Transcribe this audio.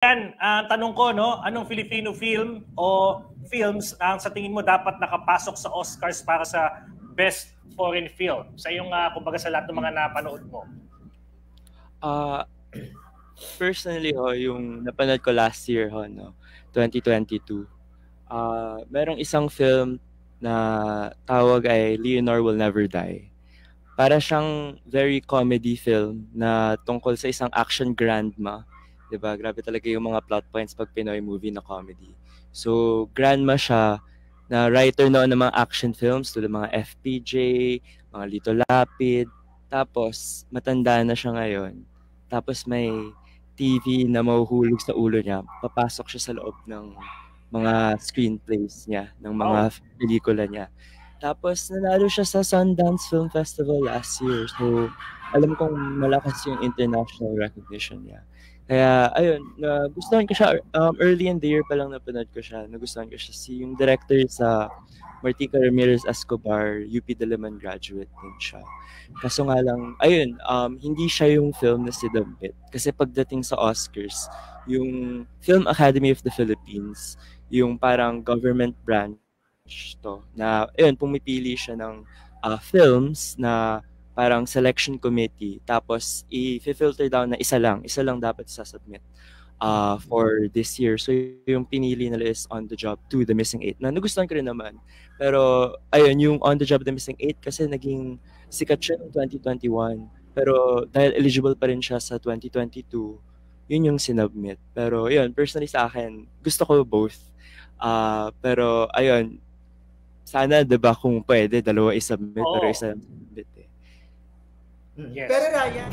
Yan, tanong ko, no, anong Filipino film o films ang sa tingin mo dapat nakapasok sa Oscars para sa Best Foreign Film? Sa iyong, kumbaga sa lahat ng mga napanood mo. Personally, yung napanood ko last year, no, 2022, merong isang film na tawag ay Leonor Will Never Die. Para siyang very comedy film na tungkol sa isang action grandma. 'Di ba? Grabe talaga yung mga plot points pag Pinoy movie na comedy. So, grandma siya na writer noon ng mga action films tulad mga FPJ, mga Lito Lapid. Tapos, matanda na siya ngayon. Tapos may TV na mahuhulog sa ulo niya. Papasok siya sa loob ng mga screenplays niya, ng mga pelikula niya. Tapos nanalo siya sa Sundance Film Festival last year. So, alam kong malakas yung international recognition niya. Kaya, ayun, nagustuhan ko siya, early in the year pa lang napanood ko siya. Nagustuhan ko siya. Yung director sa Martica Ramirez Escobar, UP Diliman graduate din siya. Kaso nga lang, ayun, hindi siya yung film na sinubmit. Kasi pagdating sa Oscars, yung Film Academy of the Philippines, yung parang government branch to, na, ayun, pumipili siya ng films na parang selection committee, tapos i-filter down na isa lang dapat sasubmit for this year. So yung pinili nila is On the Job 2, The Missing 8, na nagustuhan ko rin naman. Pero ayun, yung On the Job, The Missing 8 kasi naging sikat siya noong 2021. Pero dahil eligible pa rin siya sa 2022, yun yung sinubmit. Pero yun, personally sa akin, gusto ko both. Pero ayun, sana 'di ba kung pwede dalawa isubmit pero isa lang submit eh. Yes. Pero Ryan,